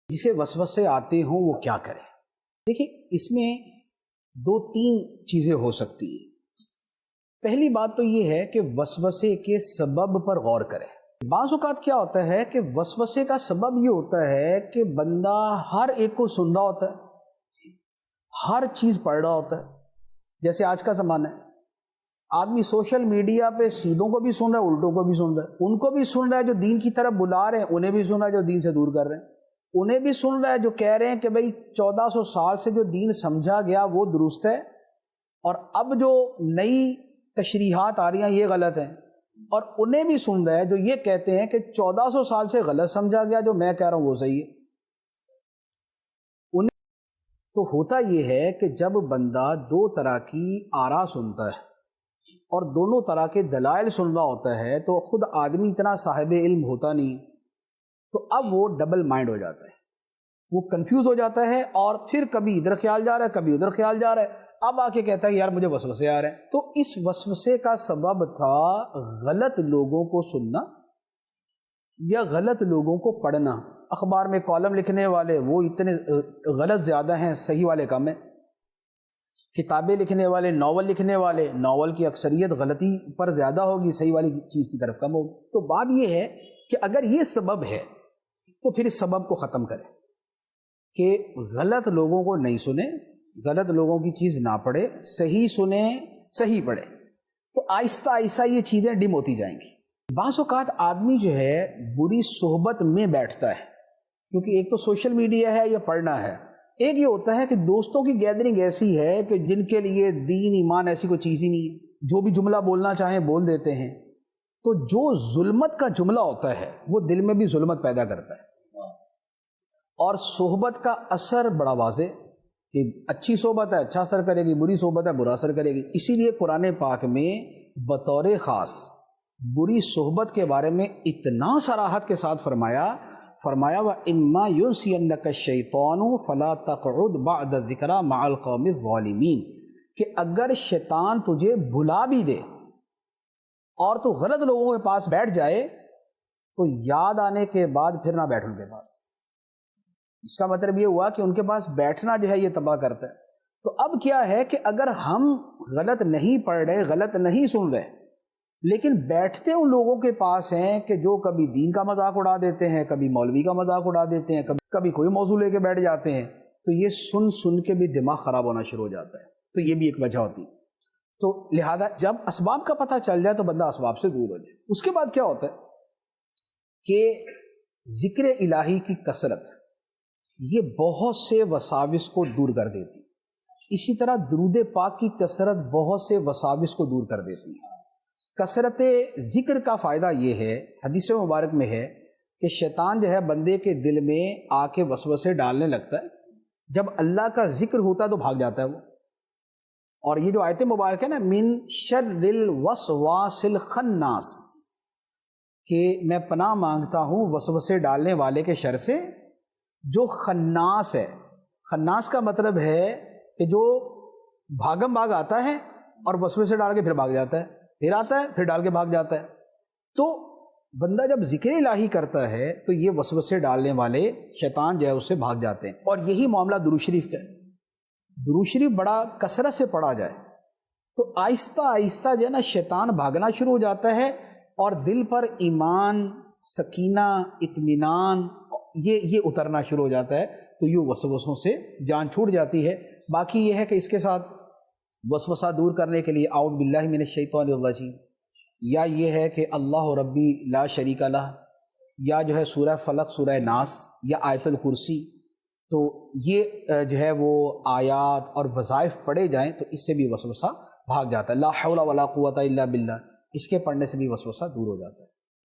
جسے وسوسے آتے ہوں وہ کیا کرے؟ دیکھیں، اس میں دو تین چیزیں ہو سکتی ہیں۔ پہلی بات تو یہ ہے کہ وسوسے کے سبب پر غور کرے۔ بعض اوقات کیا ہوتا ہے کہ وسوسے کا سبب یہ ہوتا ہے کہ بندہ ہر ایک کو سن رہا ہوتا ہے، ہر چیز پڑھ رہا ہوتا ہے۔ جیسے آج کا زمانہ ہے، آدمی سوشل میڈیا پہ سیدھوں کو بھی سن رہا ہے، الٹوں کو بھی سن رہا ہے۔ ان کو بھی سن رہا ہے جو دین کی طرف بلا رہے ہیں، انہیں بھی سن رہا ہے جو دین سے دور کر رہے ہیں۔ انہیں بھی سن رہا ہے جو کہہ رہے ہیں کہ بھئی 1400 سال سے جو دین سمجھا گیا وہ درست ہے، اور اب جو نئی تشریحات آ رہی ہیں یہ غلط ہیں۔ اور انہیں بھی سن رہا ہے جو یہ کہتے ہیں کہ 1400 سال سے غلط سمجھا گیا، جو میں کہہ رہا ہوں وہ صحیح ہے۔ تو ہوتا یہ ہے کہ جب بندہ دو طرح کی آراء سنتا ہے اور دونوں طرح کے دلائل سن رہا ہوتا ہے، تو خود آدمی اتنا صاحب علم ہوتا نہیں، تو اب وہ ڈبل مائنڈ ہو جاتا ہے، وہ کنفیوز ہو جاتا ہے، اور پھر کبھی ادھر خیال جا رہا ہے، کبھی ادھر خیال جا رہا ہے۔ اب آ کے کہتا ہے یار مجھے وسوسے آ رہے ہیں۔ تو اس وسوسے کا سبب تھا غلط لوگوں کو سننا یا غلط لوگوں کو پڑھنا۔ اخبار میں کالم لکھنے والے وہ اتنے غلط زیادہ ہیں، صحیح والے کم ہیں۔ کتابیں لکھنے والے، ناول لکھنے والے، ناول کی اکثریت غلطی پر زیادہ ہوگی، صحیح والی چیز کی طرف کم ہوگی۔ تو بات یہ ہے کہ اگر یہ سبب ہے تو پھر اس سبب کو ختم کریں کہ غلط لوگوں کو نہیں سنیں، غلط لوگوں کی چیز نہ پڑھے، صحیح سنیں، صحیح پڑھے۔ تو آہستہ آہستہ یہ چیزیں ڈم ہوتی جائیں گی۔ بعض اوقات آدمی جو ہے بری صحبت میں بیٹھتا ہے، کیونکہ ایک تو سوشل میڈیا ہے یا پڑھنا ہے، ایک یہ ہوتا ہے کہ دوستوں کی گیدرنگ ایسی ہے کہ جن کے لیے دین ایمان ایسی کوئی چیز ہی نہیں ہے، جو بھی جملہ بولنا چاہیں بول دیتے ہیں۔ تو جو ظلمت کا جملہ ہوتا ہے وہ دل میں بھی ظلمت پیدا کرتا ہے، اور صحبت کا اثر بڑا واضح کہ اچھی صحبت ہے اچھا اثر کرے گی، بری صحبت ہے برا اثر کرے گی۔ اسی لیے قرآن پاک میں بطور خاص بری صحبت کے بارے میں اتنا صراحت کے ساتھ فرمایا وَإِمَّا يُنْسِيَنَّكَ الشَّيْطَانُ فَلَا تَقْعُدْ بَعْدَ الذِّكْرَىٰ مَعَ الْقَوْمِ الظَّالِمِينَ، کہ اگر شیطان تجھے بھلا بھی دے اور تو غلط لوگوں کے پاس بیٹھ جائے تو یاد آنے کے بعد پھر نہ بیٹھ ان کے پاس۔ اس کا مطلب یہ ہوا کہ ان کے پاس بیٹھنا جو ہے یہ تباہ کرتا ہے۔ تو اب کیا ہے کہ اگر ہم غلط نہیں پڑھ رہے، غلط نہیں سن رہے، لیکن بیٹھتے ان لوگوں کے پاس ہیں کہ جو کبھی دین کا مذاق اڑا دیتے ہیں، کبھی مولوی کا مذاق اڑا دیتے ہیں، کبھی کوئی موضوع لے کے بیٹھ جاتے ہیں، تو یہ سن سن کے بھی دماغ خراب ہونا شروع ہو جاتا ہے۔ تو یہ بھی ایک وجہ ہوتی ہے۔ تو لہذا جب اسباب کا پتہ چل جائے تو بندہ اسباب سے دور ہو جائے۔ اس کے بعد کیا ہوتا ہے کہ ذکر الہی کی کثرت یہ بہت سے وساوس کو دور کر دیتی، اسی طرح درود پاک کی کثرت بہت سے وساوس کو دور کر دیتی ہے۔ کثرت ذکر کا فائدہ یہ ہے، حدیث مبارک میں ہے کہ شیطان جو ہے بندے کے دل میں آ کے وسوسے ڈالنے لگتا ہے، جب اللہ کا ذکر ہوتا ہے تو بھاگ جاتا ہے وہ۔ اور یہ جو آیت مبارک ہے نا، من شر الوسواس الخناس، کہ میں پناہ مانگتا ہوں وسوسے ڈالنے والے کے شر سے جو خناس ہے۔ خناس کا مطلب ہے کہ جو بھاگم بھاگ آتا ہے اور وسوسے ڈال کے پھر بھاگ جاتا ہے، پھر آتا ہے پھر ڈال کے بھاگ جاتا ہے۔ تو بندہ جب ذکر الہی کرتا ہے تو یہ وسوسے ڈالنے والے شیطان جو ہے اس سے بھاگ جاتے ہیں۔ اور یہی معاملہ درود شریف کا ہے۔ درود شریف بڑا کثرت سے پڑھا جائے تو آہستہ آہستہ جو ہے نا شیطان بھاگنا شروع ہو جاتا ہے، اور دل پر ایمان، سکینہ، اطمینان یہ اترنا شروع ہو جاتا ہے، تو یہ وسوسوں سے جان چھوٹ جاتی ہے۔ باقی یہ ہے کہ اس کے ساتھ وسوسہ دور کرنے کے لیے اعوذ باللہ من الشیطان الرجیم، یا یہ ہے کہ اللہ ربی لا شریک لہ، یا جو ہے سورہ فلق، سورہ ناس، یا آیت الکرسی۔ تو یہ جو ہے وہ آیات اور وظائف پڑھے جائیں تو اس سے بھی وسوسہ بھاگ جاتا ہے۔ لا حول ولا قوت الا باللہ، اس کے پڑھنے سے بھی وسوسہ دور ہو جاتا ہے۔